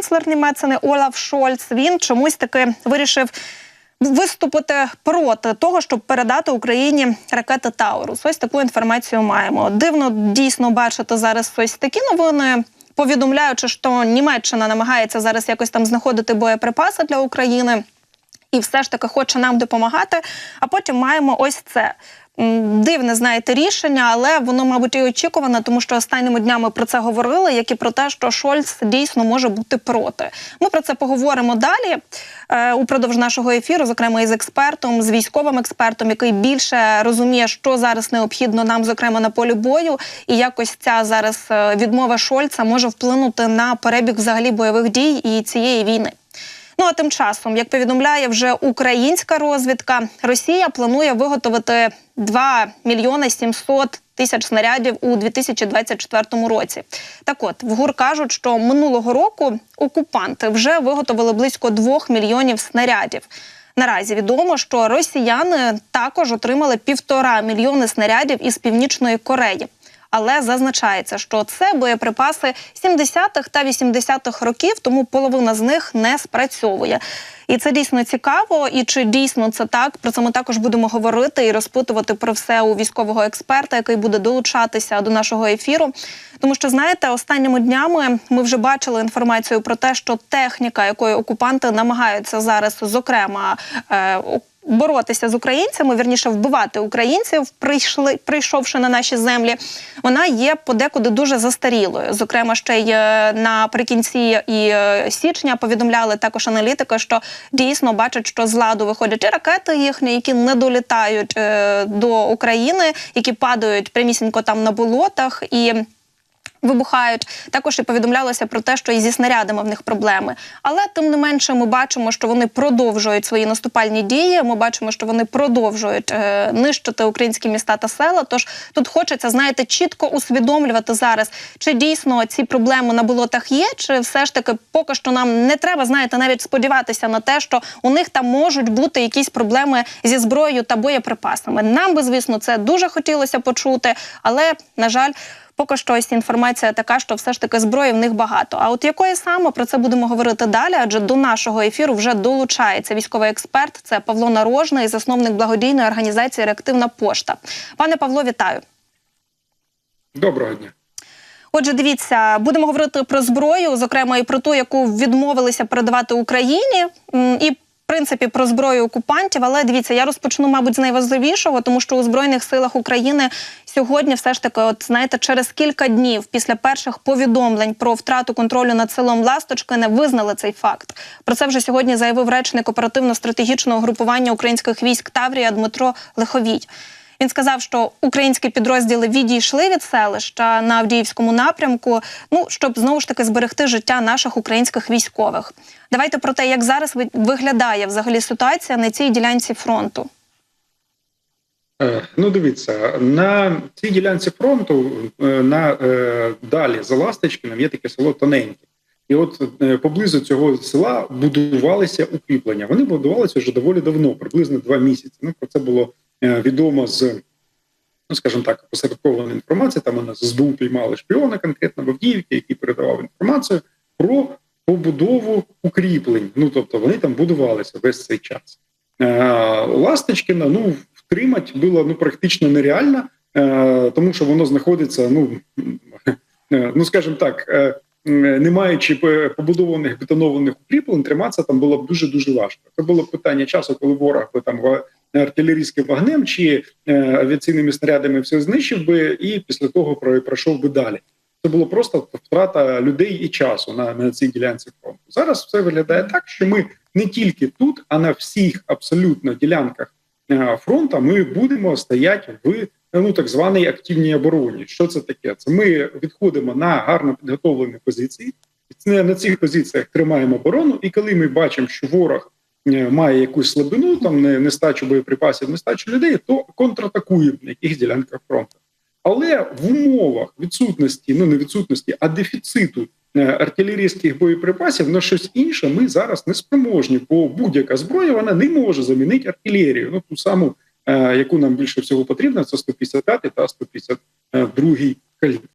канцлер Німеччини Олаф Шольц, він чомусь таки вирішив виступити проти того, щоб передати Україні ракети Таурус. Ось таку інформацію маємо. Дивно дійсно бачити зараз ось такі новини, повідомляючи, що Німеччина намагається зараз якось там знаходити боєприпаси для України і все ж таки хоче нам допомагати, а потім маємо ось це. Дивне, знаєте, рішення, але воно, мабуть, і очікуване, тому що останніми днями про це говорили, як і про те, що Шольц дійсно може бути проти. Ми про це поговоримо далі упродовж нашого ефіру, зокрема із експертом, з військовим експертом, який більше розуміє, що зараз необхідно нам, зокрема, на полі бою, і якось ця зараз відмова Шольца може вплинути на перебіг взагалі бойових дій і цієї війни. Ну а тим часом, як повідомляє вже українська розвідка, Росія планує виготовити 2 мільйони 700 тисяч снарядів у 2024 році. Так от, в ГУР кажуть, що минулого року окупанти вже виготовили близько 2 мільйонів снарядів. Наразі відомо, що росіяни також отримали 1,5 мільйони снарядів із Північної Кореї. Але зазначається, що це боєприпаси 70-х та 80-х років, тому половина з них не спрацьовує. І це дійсно цікаво, і чи дійсно це так, про це ми також будемо говорити і розпитувати про все у військового експерта, який буде долучатися до нашого ефіру. Тому що, знаєте, останніми днями ми вже бачили інформацію про те, що техніка, якою окупанти намагаються зараз, зокрема, боротися з українцями, вірніше вбивати українців, прийшовши на наші землі, вона є подекуди дуже застарілою. Зокрема, ще й наприкінці січня повідомляли також аналітики, що дійсно бачать, що з ладу виходять і ракети їхні, які не долітають до України, які падають прямісінько там на болотах і вибухають. Також і повідомлялося про те, що і зі снарядами в них проблеми. Але, тим не менше, ми бачимо, що вони продовжують свої наступальні дії, ми бачимо, що вони продовжують нищити українські міста та села. Тож тут хочеться, знаєте, чітко усвідомлювати зараз, чи дійсно ці проблеми на болотах є, чи все ж таки поки що нам не треба, знаєте, навіть сподіватися на те, що у них там можуть бути якісь проблеми зі зброєю та боєприпасами. Нам би, звісно, це дуже хотілося почути, але, на жаль, поки що ось інформація така, що все ж таки зброї в них багато. А от якої саме, про це будемо говорити далі, адже до нашого ефіру вже долучається військовий експерт, це Павло Нарожний, засновник благодійної організації «Реактивна пошта». Пане Павло, вітаю. Доброго дня. Отже, дивіться, будемо говорити про зброю, зокрема і про ту, яку відмовилися передавати Україні, і в принципі, про зброю окупантів, але дивіться, я розпочну, мабуть, з найважливішого, тому що у Збройних силах України сьогодні все ж таки, от знаєте, через кілька днів після перших повідомлень про втрату контролю над селом Ласточкине визнали цей факт. Про це вже сьогодні заявив речник оперативно-стратегічного групування українських військ Таврія Дмитро Лиховій. Він сказав, що українські підрозділи відійшли від селища на Авдіївському напрямку, щоб знову ж таки зберегти життя наших українських військових. Давайте про те, як зараз виглядає взагалі ситуація на цій ділянці фронту. Дивіться, на цій ділянці фронту, далі за Ласточкиним, є таке село Тоненьке. І от поблизу цього села будувалися укріплення. Вони будувалися вже доволі давно, приблизно 2 місяці. Про це було відомо з, скажімо так, посередкованої інформації. Там у нас СБУ піймали шпіона конкретно в Авдіївці, який передавав інформацію про побудову укріплень. Тобто вони там будувалися весь цей час. Ласточкина, втримати було практично нереально, тому що воно знаходиться, скажімо так, не маючи побудованих бетонованих укріплень, триматися там було б дуже-дуже важко. Це було б питання часу, коли ворог би там артилерійським вогнем чи авіаційними снарядами все знищив би і після того пройшов би далі. Це було просто втрата людей і часу на цій ділянці фронту. Зараз все виглядає так, що ми не тільки тут, а на всіх абсолютно ділянках фронту ми будемо стояти в так званій активній обороні. Що це таке? Це ми відходимо на гарно підготовлені позиції, на цих позиціях тримаємо оборону, і коли ми бачимо, що ворог має якусь слабину, там нестачу боєприпасів, нестачу людей, то контратакує на якихось ділянках фронту. Але в умовах відсутності, не відсутності, а дефіциту артилерійських боєприпасів на щось інше ми зараз не спроможні, бо будь-яка зброя, вона не може замінити артилерію. Ту саму, яку нам більше всього потрібно, це 155 та 152 калібр.